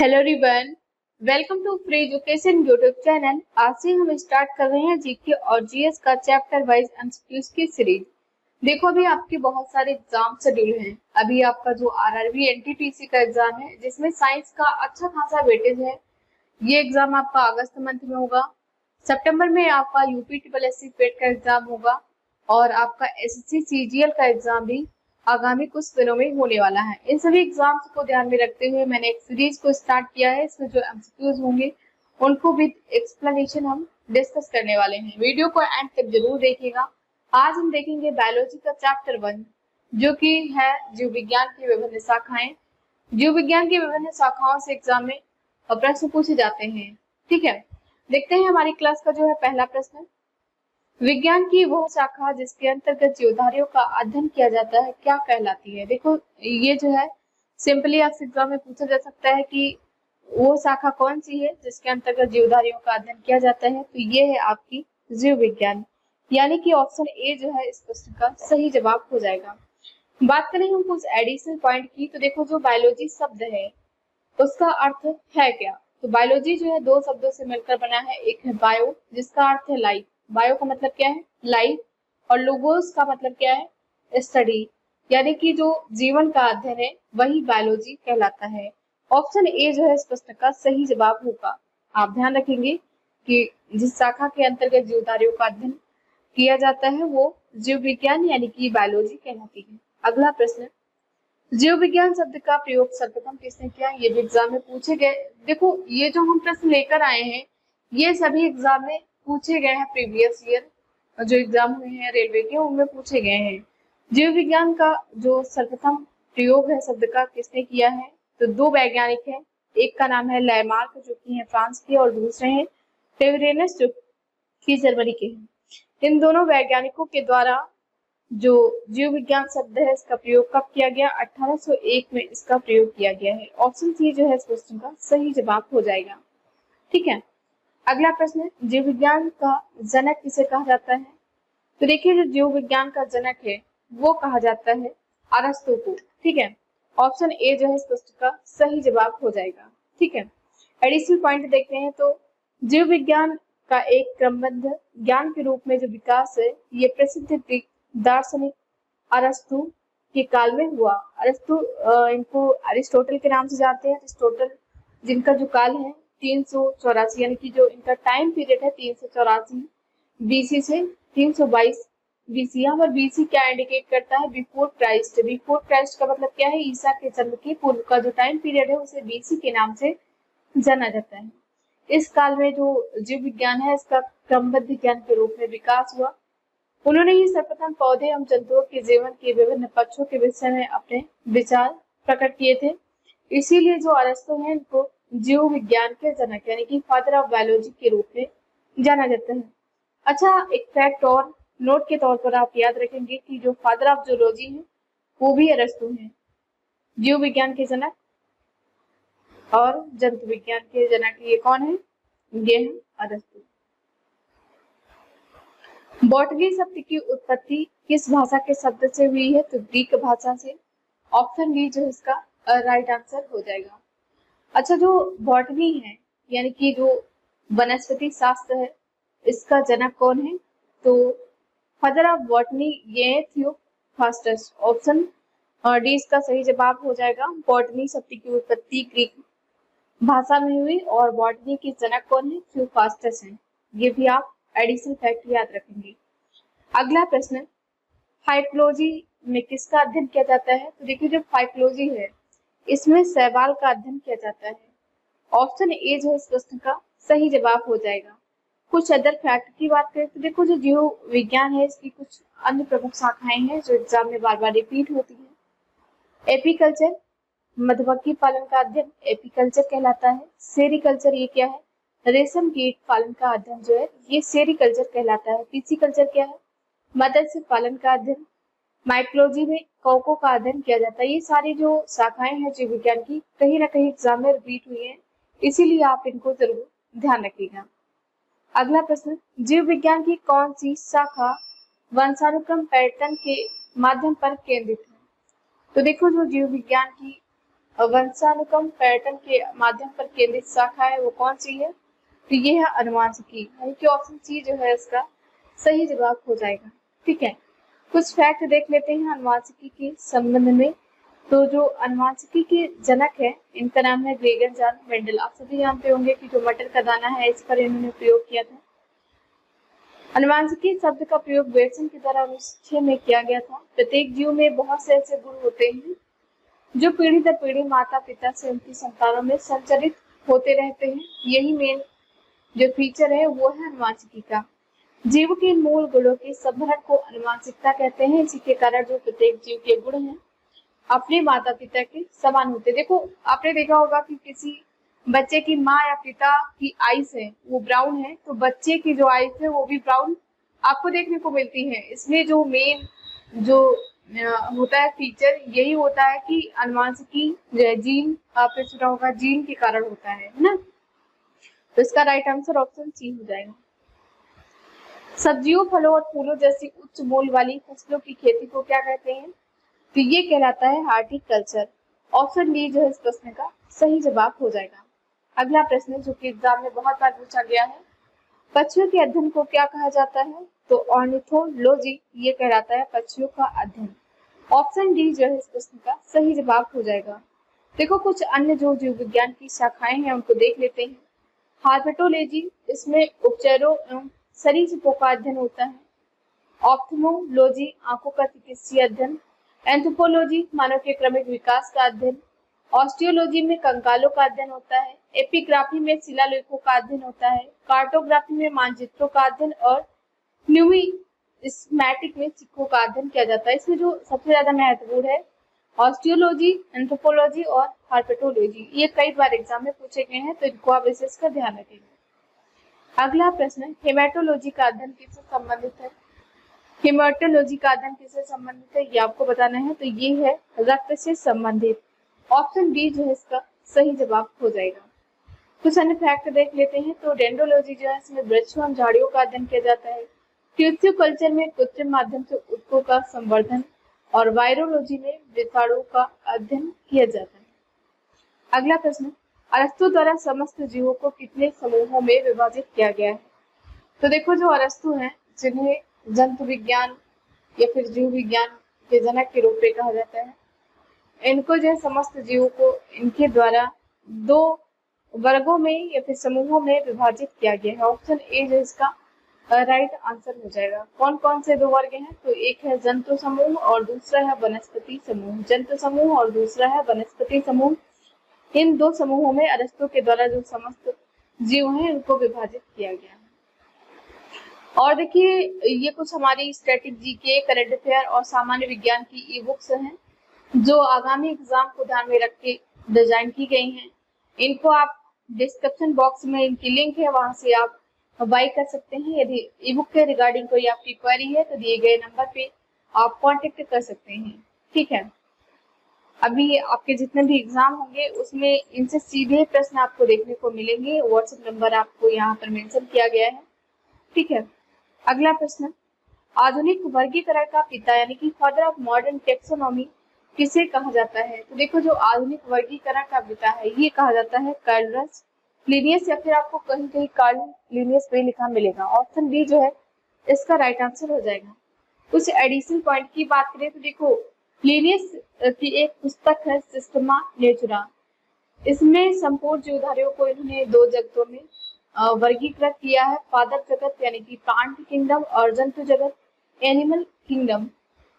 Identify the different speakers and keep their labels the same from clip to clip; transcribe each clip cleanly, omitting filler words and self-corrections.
Speaker 1: Hello everyone, welcome to free education YouTube channel. आज से हम स्टार्ट कर रहे हैं जीके और जीएस का चैप्टर वाइज एमसीक्यूज की सीरीज। देखो, अभी आपके बहुत सारे एग्जाम शेड्यूल हैं। अभी आपका जो आरआरबी एनटीपीसी का एग्जाम है, जिसमें साइंस का अच्छा खासा वेटेज है, ये एग्जाम आपका अगस्त मंथ में होगा। सितंबर में आपका यूपी ट्रिपल एससी पेट का एग्जाम होगा और आपका एसएससी सीजीएल का एग्जाम भी आगामी कुछ दिनों में होने वाला है। इन सभी एग्जाम्स को ध्यान में रखते हुए मैंने एक सीरीज को स्टार्ट किया है। इसमें जो एमसीक्यूज होंगे उनको विद एक्सप्लेनेशन हम डिस्कस करने वाले हैं। वीडियो को एंड तक जरूर देखिएगा। आज हम देखेंगे बायोलॉजी का चैप्टर 1, जो कि है जीव विज्ञान की विभिन्न शाखाएं। जीव विज्ञान की विभिन्न शाखाओं से एग्जाम में प्रश्न पूछे जाते हैं। ठीक है, देखते हैं हमारी क्लास का जो है पहला प्रश्न। विज्ञान की वह शाखा जिसके अंतर्गत जीवधारियों का अध्ययन किया जाता है क्या कहलाती है। देखो, ये जो है सिंपली आपसे एग्जाम में पूछा जा सकता है कि वो शाखा कौन सी है जिसके अंतर्गत जीवधारियों का अध्ययन किया जाता है। तो ये है आपकी जीव विज्ञान, यानी कि ऑप्शन ए जो है इस प्रश्न का सही जवाब हो जाएगा। बात करें हम कुछ एडिशनल पॉइंट की, तो देखो जो बायोलॉजी शब्द है उसका अर्थ है क्या। तो बायोलॉजी जो है दो शब्दों से मिलकर बना है। एक है बायो, जिसका अर्थ है लाइफ। बायो का मतलब क्या है? लाइफ। और लोगोस का मतलब क्या है? स्टडी, यानी कि जो जीवन का अध्ययन है वही बायोलॉजी कहलाता है। ऑप्शन ए जो है इस प्रश्न का सही जवाब होगा। आप ध्यान रखेंगे कि जिस शाखा के अंतर्गत जीवधारियों का अध्ययन किया जाता है वो जीव विज्ञान यानी कि बायोलॉजी कहलाती है। अगला प्रश्न, जीव विज्ञान शब्द का प्रयोग सर्वप्रथम किसने किया? ये भी एग्जाम में पूछे गए। देखो, ये जो हम प्रश्न लेकर आए हैं ये सभी एग्जाम में पूछे गए हैं। प्रीवियस ईयर जो एग्जाम हुए हैं रेलवे के, उनमें पूछे गए हैं। जीव विज्ञान का जो सर्वप्रथम प्रयोग है शब्द का किसने किया है? तो दो वैज्ञानिक हैं। एक का नाम है लैमार्क, जो कि है फ्रांस के, और दूसरे हैं टेवरेनस, जो कि जर्मनी के हैं। इन दोनों वैज्ञानिकों के द्वारा जो जीव विज्ञान शब्द है इसका प्रयोग कब किया गया? 1801 में इसका प्रयोग किया गया है। ऑप्शन सी जो है इस क्वेश्चन का सही जवाब हो जाएगा। ठीक है, अगला प्रश्न, जीव विज्ञान का जनक किसे कहा जाता है? तो देखिए, जो जीव विज्ञान का जनक है वो कहा जाता है अरस्तु को। ठीक है, ऑप्शन ए जो है इस प्रश्न का सही जवाब हो जाएगा। ठीक है, एडिशनल पॉइंट देखते हैं। तो जीव विज्ञान का एक क्रमबद्ध ज्ञान के रूप में जो विकास है ये प्रसिद्ध ग्रीक दार्शनिक अरस्तु के काल में हुआ। अरस्तु इनको अरिस्टोटल के नाम से जानते हैं। अरिस्टोटल जिनका जो काल है 384, यानी कि जो इनका टाइम पीरियड है 384 बीसी से 322 बीसी। यहाँ पर बीसी क्या इंडिकेट करता है? Before Christ. बिफोर क्राइस्ट का मतलब क्या है? ईसा के जन्म के पूर्व का जो टाइम पीरियड है उसे बीसी के नाम से जाना जाता है। इस काल में जो जीव विज्ञान है इसका क्रमबद्ध ज्ञान के रूप में विकास हुआ। उन्होंने ही सर्वप्रथम पौधे एवं जंतुओं के जीवन के विभिन्न पक्षों के विषय में अपने विचार प्रकट किए थे। इसीलिए जो अरस्तु हैं इनको जीव विज्ञान के जनक यानी कि फादर ऑफ बायोलॉजी के रूप में जाना जाता है। अच्छा, एक फैक्ट और नोट के तौर पर आप याद रखेंगे कि जो फादर ऑफ जूलॉजी है वो भी अरस्तु हैं। जीव विज्ञान के जनक और जंतु विज्ञान के जनक ये कौन है? ये है अरस्तु। बॉटनी शब्द की उत्पत्ति किस भाषा के शब्द से हुई है? तो ग्रीक भाषा से। ऑप्शन बी जो इसका राइट आंसर हो जाएगा। अच्छा, जो बॉटनी है यानी कि जो वनस्पति शास्त्र है इसका जनक कौन है? तो फादर ऑफ बॉटनी ये थियोफ्रास्टस। ऑप्शन डी इसका सही जवाब हो जाएगा। बॉटनी शब्द की उत्पत्ति ग्रीक भाषा में हुई और बॉटनी के जनक कौन है? थियोफ्रास्टस है। ये भी आप एडिशनल फैक्ट याद रखेंगे। अगला प्रश्न, फाइटोलॉजी में किसका अध्ययन किया जाता है? तो देखिए, जो फाइटोलॉजी है इसमें शैवाल का अध्ययन किया जाता है। ऑप्शन ए जो है इस प्रश्न का सही जवाब हो जाएगा। कुछ अदर फैक्ट की बात करें तो देखो, जो जीव विज्ञान है इसकी कुछ अन्य प्रमुख शाखाएं हैं जो एग्जाम में बार बार रिपीट होती है। एपीकल्चर, मधुमक्खी पालन का अध्ययन एपीकल्चर कहलाता है। सेरीकल्चर, ये क्या है? रेशम कीट पालन का अध्ययन जो है ये सेरीकल्चर कहलाता है। पिसीकल्चर क्या है? मत्स्य पालन का अध्ययन। माइकोलॉजी में कौकों का अध्ययन किया जाता है। ये सारी जो शाखाएं हैं जीव विज्ञान की कहीं ना कहीं एग्जाम में रिपीट हुई है, इसीलिए आप इनको जरूर ध्यान रखिएगा। अगला प्रश्न, जीव विज्ञान की कौन सी शाखा वंशानुक्रम पैटर्न के माध्यम पर केंद्रित है? तो देखो, जो जीव विज्ञान की वंशानुक्रम पैटर्न के माध्यम पर केंद्रित शाखा है वो कौन सी है? तो ये है अनुवांशिकी, यानी कि ऑप्शन सी जो है इसका सही जवाब हो जाएगा। ठीक है, कुछ फैक्ट देख लेते हैं अनुवांशिकी के संबंध में। तो जो अनुवांशिकी के जनक है इनका नाम है ग्रेगर जॉन मेंडल। आप सभी जानते होंगे कि जो मटर का दाना है इस पर इन्होंने प्रयोग किया था। अनुवांशिकी शब्द का प्रयोग वेटसन के द्वारा 1906 में किया गया था। प्रत्येक जीव में बहुत से ऐसे गुण होते हैं जो पीढ़ी दर पीढ़ी माता पिता से उनकी संतानों में संचरित होते रहते हैं। यही मेन जो फीचर है वो है अनुवांशिकी का। जीव के मूल गुणों के संभरण को अनुवांशिकता कहते हैं। इसी के कारण जो प्रत्येक जीव के गुण हैं अपने माता पिता के समान होते। देखो आपने देखा होगा कि किसी बच्चे की माँ या पिता की आईज है वो ब्राउन है, तो बच्चे की जो आईज है वो भी ब्राउन आपको देखने को मिलती है। इसमें जो मेन जो होता है फीचर यही होता है कि अनुवांशिकी जो है जीन, आपने सुना होगा जीन के कारण होता है ना। तो इसका राइट आंसर ऑप्शन सी हो जाएगा। सब्जियों, फलों और फूलों जैसी उच्च मूल्य वाली फसलों की खेती को क्या कहते हैं? तो ये कहलाता है हार्टिकल्चर। ऑप्शन डी जो है इस प्रश्न का सही जवाब हो जाएगा। अगला प्रश्न जो कि एग्जाम में बहुत बार पूछा गया है, पक्षियों के अध्ययन को क्या कहा जाता है? तो ऑर्निथोलॉजी ये कहलाता है पक्षियों का अध्ययन। ऑप्शन डी जो है इस प्रश्न का सही जवाब हो जाएगा। देखो कुछ अन्य जो जीव विज्ञान की शाखाएं हैं उनको देख लेते हैं। हार्पेटोलॉजी, इसमें उपचरों एवं सरीसृपों का अध्ययन होता है। ऑप्थेल्मोलॉजी, आंखों का चिकित्सीय अध्ययन। एंथ्रोपोलॉजी, मानव के क्रमिक विकास का अध्ययन। ऑस्टियोलॉजी में कंकालों का अध्ययन होता है। एपिग्राफी में शिलालेखों का अध्ययन होता है। कार्टोग्राफी में मानचित्रों का अध्ययन और न्यूमिस्मैटिक में सिक्कों का अध्ययन किया जाता है। इसमें जो सबसे ज्यादा महत्वपूर्ण है ऑस्टियोलॉजी, एंथ्रोपोलॉजी और हार्पेटोलॉजी। ये कई बार एग्जाम में पूछे गए हैं, तो इनको आप विशेष कर ध्यान रखेंगे। अगला प्रश्न, हेमेटोलॉजी का अध्ययन किससे संबंधित है? हेमेटोलॉजी का अध्ययन किससे संबंधित है ये आपको बताना है। तो ये है रक्त से संबंधित। ऑप्शन डी जो है इसका सही जवाब हो जाएगा। कुछ अन्य फैक्ट देख लेते हैं। तो डेंड्रोलॉजी जो है इसमें वृक्षों और झाड़ियों का अध्ययन किया जाता है। टिश्यू कल्चर में कृत्रिम माध्यम से ऊतकों का संवर्धन और वायरोलॉजी में विषाणुओं का अध्ययन किया जाता है। अगला प्रश्न, अरस्तु द्वारा समस्त जीवों को कितने समूहों में विभाजित किया गया है? तो देखो जो अरस्तु हैं जिन्हें जंतु विज्ञान या फिर जीव विज्ञान के जनक के रूप में कहा जाता है, इनको जो है समस्त जीवों को इनके द्वारा दो वर्गों में या फिर समूहों में विभाजित किया गया है। ऑप्शन ए जो इसका राइट आंसर हो जाएगा। कौन कौन से दो वर्ग हैं? तो एक है जंतु समूह और दूसरा है वनस्पति समूह। जंतु समूह और दूसरा है वनस्पति समूह। इन दो समूहों में अरस्तु के द्वारा जो समस्त जीव हैं इनको विभाजित किया गया है। और देखिए ये कुछ हमारी स्टैटिक जीके, करंट अफेयर और सामान्य विज्ञान की ई बुक्स हैं जो आगामी एग्जाम को ध्यान में रख के डिजाइन की गई हैं। इनको आप डिस्क्रिप्शन बॉक्स में इनकी लिंक है, वहां से आप बाय कर सकते हैं। यदि ई बुक के रिगार्डिंग कोई आपकी क्वेरी है तो दिए गए नंबर पे आप कांटेक्ट कर सकते हैं। ठीक है, अभी आपके जितने भी एग्जाम होंगे उसमें इनसे सीधे प्रश्न आपको देखने को मिलेंगे। व्हाट्सएप नंबर आपको यहाँ पर मेंशन किया गया है। ठीक है, अगला प्रश्न, आधुनिक वर्गीकरण का पिता यानी कि फादर ऑफ मॉडर्न टेक्सोनॉमी किसे कहा जाता है? तो देखो जो आधुनिक वर्गीकरण का पिता है ये कहा जाता है कार्ल लिनियस, या फिर आपको कहीं कहीं कार्ल लिनियस पे लिखा मिलेगा। ऑप्शन डी जो है इसका राइट आंसर हो जाएगा। कुछ एडिशनल पॉइंट की बात करें तो देखो लिनियस की एक पुस्तक है सिस्टमा नेचुरा। इसमें संपूर्ण जीवधारियों को इन्होंने दो जगतों में वर्गीकृत किया है, पादप जगत यानी कि प्लांट किंगडम और जंतु जगत एनिमल किंगडम।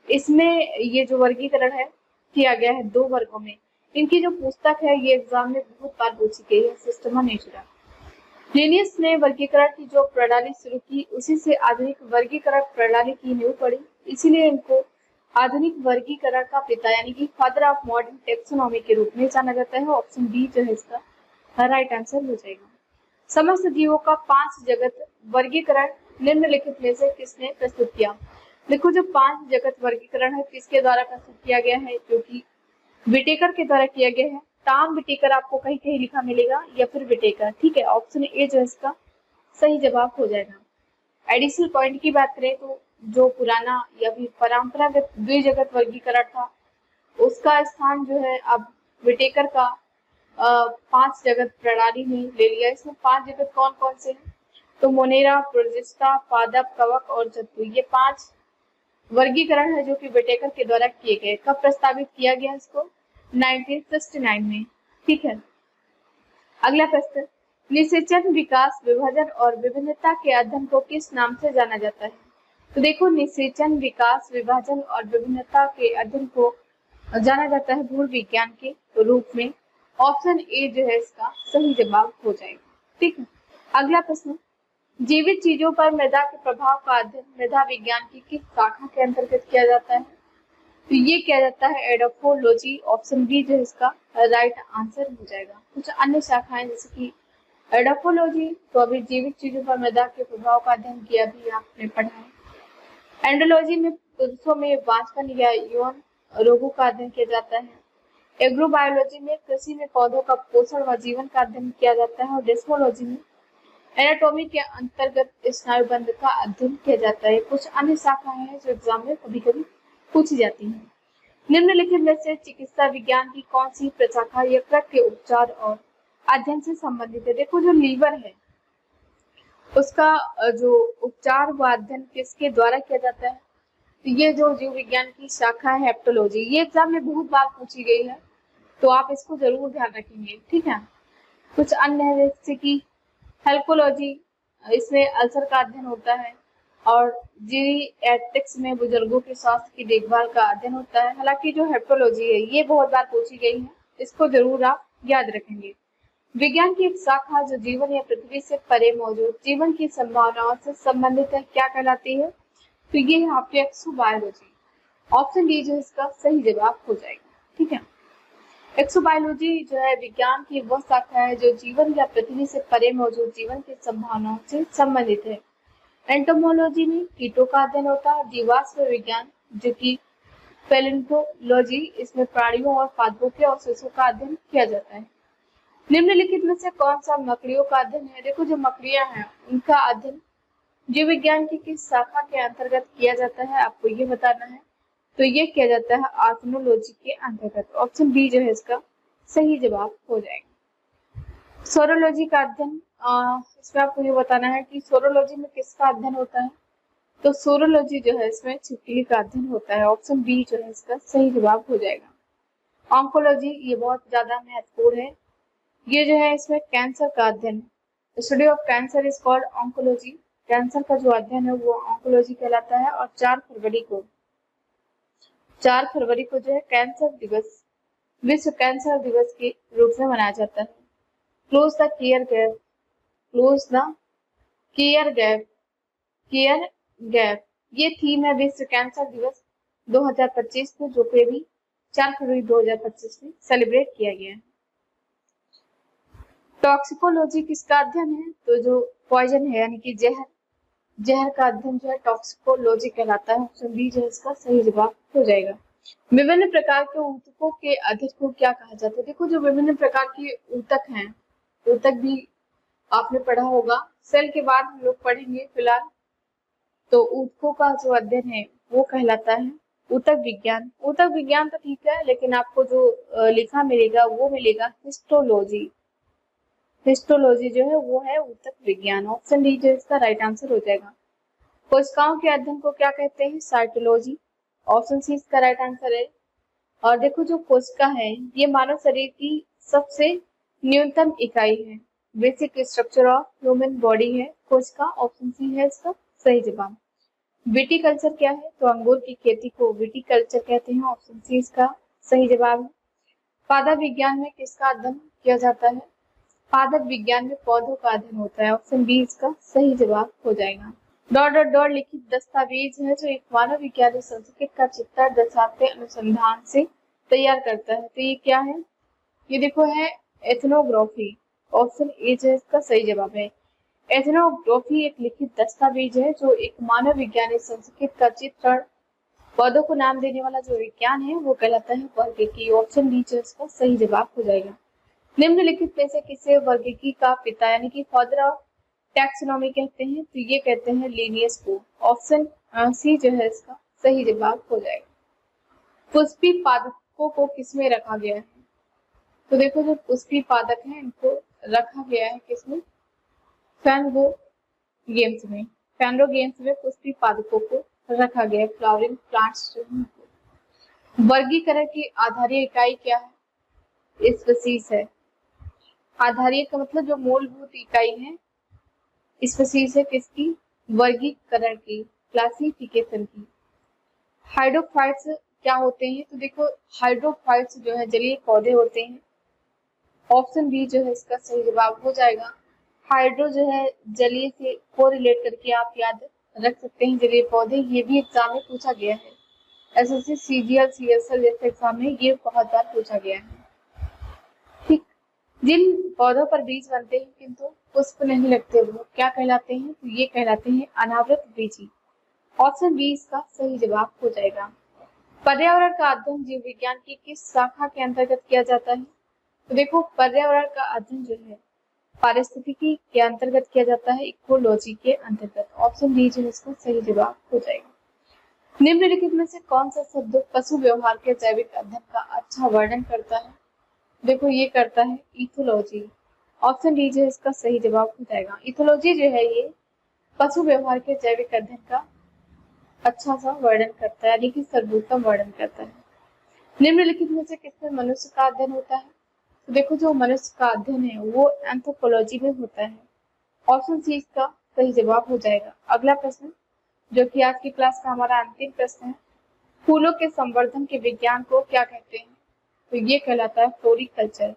Speaker 1: इसमें ये जो वर्गीकरण है किया गया है दो वर्गों में। इनकी जो पुस्तक है ये एग्जाम में बहुत बार पूछी गई है, सिस्टमा नेचुरा। लिनियस ने वर्गीकरण की जो प्रणाली शुरू की उसी से आधुनिक वर्गीकरण प्रणाली की नींव पड़ी, इसीलिए इनको आधुनिक वर्गीकरण का पिता यानी कि फादर ऑफ मॉडर्न टेक्सोनॉमी के रूप में जाना जाता है। ऑप्शन डी जो है इसका राइट आंसर हो जाएगा। समस्त जीवों का 5 जगत वर्गीकरण निम्नलिखित में से किसने प्रस्तुत किया? देखो जो 5 जगत वर्गीकरण है किसके द्वारा प्रस्तुत किया गया है? जो कि विटेकर के द्वारा किया गया है। टॉम विटेकर आपको कहीं कहीं लिखा मिलेगा या फिर विटेकर। ठीक है, ऑप्शन ए जो है इसका सही जवाब हो जाएगा। एडिशनल पॉइंट की बात करें तो जो पुराना या फिर परंपरागत द्विजगत वर्गीकरण था उसका स्थान जो है अब विटेकर का 5 जगत प्रणाली में ले लिया। इसमें 5 जगत कौन कौन से हैं? तो मोनेरा, प्रोजेस्टा, पादप, कवक और जंतु, ये 5 वर्गीकरण है जो कि विटेकर के द्वारा किए गए। कब प्रस्तावित किया गया इसको? 1969 में। ठीक है। अगला प्रश्न, निषेचन, विकास, विभाजन और विभिन्नता के अध्ययन को किस नाम से जाना जाता है? तो देखो, निषेचन, विकास, विभाजन और विभिन्नता के अध्ययन को जाना जाता है भूल विज्ञान के रूप में। ऑप्शन ए जो है इसका सही जवाब हो जाएगा। ठीक है। अगला प्रश्न, जीवित चीजों पर मृदा के प्रभाव का अध्ययन मृदा विज्ञान की किस शाखा के अंतर्गत किया जाता है? तो ये किया जाता है एडोफोलॉजी। ऑप्शन बी जो है इसका राइट आंसर हो जाएगा। कुछ अन्य शाखाएं जैसे कि एडोफोलॉजी, तो अभी जीवित चीजों पर मृदा के प्रभाव का अध्ययन किया भी आपने पढ़ा है। एंडोलॉजी में पुरुषों में वांछपन या यौन रोगों का अध्ययन किया जाता है। एग्रोबायोलॉजी में कृषि में पौधों का पोषण व जीवन का अध्ययन किया जाता है। और डेस्मोलॉजी में एनाटॉमी के अंतर्गत स्नायुबंध का अध्ययन किया जाता है। कुछ अन्य शाखाएं हैं जो एग्जाम में कभी कभी पूछी जाती हैं। निम्नलिखित में से चिकित्सा विज्ञान की कौन सी प्रशाखा यकृत के उपचार और अध्ययन से संबंधित है? देखो, जो लीवर है उसका जो उपचार व अध्ययन किसके द्वारा किया जाता है? तो ये जो जीव विज्ञान की शाखा है हेप्टोलॉजी, ये एग्जाम में बहुत बार पूछी गई है, तो आप इसको जरूर ध्यान रखेंगे। ठीक है। कुछ अन्य है जैसे कि हेल्कोलॉजी, इसमें अल्सर का अध्ययन होता है। और जीरियाट्रिक्स में बुजुर्गों के स्वास्थ्य की देखभाल का अध्ययन होता है। हालांकि जो हेप्टोलॉजी है ये बहुत बार पूछी गई है, इसको जरूर आप याद रखेंगे। विज्ञान की एक शाखा जो जीवन या पृथ्वी से परे मौजूद जीवन की संभावनाओं से संबंधित है, क्या कहलाती है? तो ये है आपकी एक्सोबायोलॉजी। ऑप्शन डी जो इसका सही जवाब हो जाएगा। ठीक है। एक्सोबायोलॉजी जो है विज्ञान की वह शाखा है जो जीवन या पृथ्वी से परे मौजूद जीवन की संभावनाओं से संबंधित है। एंटोमोलॉजी में कीटों का अध्ययन होता है। जीवाश्म विज्ञान जो कि पैलियोंटोलॉजी, इसमें प्राणियों और पादपों के अवशेषों का अध्ययन किया जाता है। निम्नलिखित में से कौन सा मकड़ियों का अध्ययन है? देखो, जो मकड़ियां हैं उनका अध्ययन जीव विज्ञान की किस शाखा के अंतर्गत किया जाता है, आपको ये बताना है। तो ये किया जाता है आर्कनोलॉजी के अंतर्गत। ऑप्शन बी जो है इसका सही जवाब हो जाएगा। सोरोलॉजी का अध्ययन, इसमें आपको ये बताना है कि सोरोलॉजी में किसका अध्ययन होता है? तो सोरोलॉजी जो है इसमें छिपकली का अध्ययन होता है। ऑप्शन बी जो है इसका सही जवाब हो जाएगा। ऑन्कोलॉजी, ये बहुत ज्यादा महत्वपूर्ण है। ये जो है इसमें कैंसर का अध्ययन, study of cancer is called oncology. Cancer का जो अध्ययन है वो ऑन्कोलॉजी कहलाता है। और 4 फरवरी को जो है कैंसर दिवस, विश्व कैंसर दिवस के रूप में मनाया जाता है। Close the care gap, close the care gap, ये थीम है विश्व कैंसर दिवस 2025 में, जो कि अभी 4 फरवरी 2025 में सेलिब्रेट किया गया है। टॉक्सिकोलॉजी किसका अध्ययन है? तो जो पॉइजन है यानी कि जहर का अध्ययन जो है टॉक्सिकोलॉजी कहलाता है। ऑप्शन बी जो है इसका सही जवाब हो जाएगा। विभिन्न प्रकार के ऊतकों के अध्ययन को क्या कहा जाता है? देखो, जो विभिन्न प्रकार के ऊतक हैं, ऊतक भी आपने पढ़ा होगा, सेल के बाद हम लोग पढ़ेंगे फिलहाल। तो ऊतकों का जो अध्ययन है वो कहलाता है ऊतक विज्ञान। ऊतक विज्ञान तो ठीक है, लेकिन आपको जो लिखा मिलेगा वो मिलेगा हिस्टोलॉजी। हिस्टोलॉजी जो है वो है ऊतक विज्ञान। ऑप्शन डी जो इसका राइट आंसर हो जाएगा। कोशिकाओं के अध्ययन को क्या कहते हैं? साइटोलॉजी। ऑप्शन सी इसका राइट आंसर है। और देखो, जो कोशिका है ये मानव शरीर की सबसे न्यूनतम इकाई है। Basic structure of human body है कोशिका। ऑप्शन सी है इसका सही जवाब। विटिकल्चर क्या है? तो अंगूर की खेती को विटिकल्चर कहते हैं। ऑप्शन सी इसका सही जवाब है। पादप विज्ञान में किसका अध्ययन किया जाता है? पादप विज्ञान में पौधों का अध्ययन होता है। ऑप्शन बी इसका सही जवाब हो जाएगा। डॉट लिखित दस्तावेज है जो एक मानव विज्ञानी संस्कृत का चित्र दर्शाते अनुसंधान से तैयार करता है। तो ये क्या है? ये देखो है एथनोग्राफी। ऑप्शन ए जो इसका सही जवाब है। एथनोग्राफी एक लिखित दस्तावेज है जो एक मानव विज्ञानी संस्कृत का चित्रण, पौधों को नाम देने वाला जो विज्ञान है वो कहलाता है वर्गीकी। ऑप्शन डी जो इसका सही जवाब हो जाएगा। निम्नलिखित में से किसे वर्गीकी का पिता यानी कि फादर ऑफ टैक्सोनॉमी कहते हैं? तो ये कहते हैं लिनियस को। ऑप्शन सी जो है इसका सही जवाब हो जाएगा। पुष्पी पादपों को किसमें रखा गया है? तो देखो जो पुष्पी पादप हैं इनको रखा गया है किसमें, फैनगो गेम्स में। फैनरो गेम्स में पुष्पी पादपों को रखा गया है, फ्लावरिंग प्लांट्स जो हैं। वर्गीकरण की आधारीय इकाई क्या है, स्पीशीज है। आधारीय का मतलब जो मूलभूत इकाई है, स्पीशीज है किसकी, वर्गीकरण की, क्लासिफिकेशन की। हाइड्रोफाइट्स क्या होते हैं, तो देखो हाइड्रोफाइट्स जो है जलीय पौधे होते हैं। ऑप्शन बी जो है इसका सही जवाब हो जाएगा। हाइड्रो जो है जलीय से कोरिलेट करके आप याद रख सकते हैं, जलीय पौधे, ये भी एग्जाम में पूछा गया है। एसएससी सीजीएल सीएसएल जैसे एग्जाम में ये बहुत बार पूछा गया है। ठीक, जिन पौधों पर बीज बनते हैं किंतु पुष्प नहीं लगते वो क्या कहलाते हैं, तो ये कहलाते हैं अनावृत बीजी। ऑप्शन बी इसका सही जवाब हो जाएगा। पर्यावरण का अध्ययन जीव विज्ञान की किस शाखा के अंतर्गत किया जाता है, तो देखो पर्यावरण का अध्ययन जो है पारिस्थितिकी के अंतर्गत किया जाता है, इकोलॉजी के अंतर्गत। ऑप्शन बी जो है इसका सही जवाब हो जाएगा। निम्नलिखित में से कौन सा शब्द पशु व्यवहार के जैविक अध्ययन का अच्छा वर्णन करता है, देखो ये करता है इथोलॉजी। ऑप्शन डी जो है इसका सही जवाब हो जाएगा। इथोलॉजी जो है ये पशु व्यवहार के जैविक अध्ययन का अच्छा सा वर्णन करता है, यानी कि सर्वोत्तम वर्णन करता है। निम्नलिखित में से किसमें मनुष्य का अध्ययन होता है, तो देखो जो मनुष्य का अध्ययन है वो एंथ्रोपोलॉजी में होता है। ऑप्शन सी इसका सही जवाब हो जाएगा। अगला प्रश्न जो कि आज की क्लास का हमारा अंतिम प्रश्न है, फूलों के संवर्धन के विज्ञान को क्या कहते हैं, तो ये कहलाता है फ्लोरिकल्चर।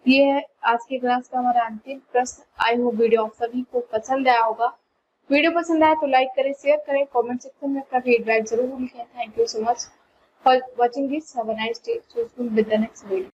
Speaker 1: ये है आज की क्लास का हमारा अंतिम प्रश्न। आई होप वीडियो आप सभी को पसंद आया होगा। वीडियो पसंद आया तो लाइक करें, शेयर करें, कमेंट सेक्शन में अपना फीडबैक जरूर लिखें। Thank you so much for watching this. Have a nice day. See you soon with the next video.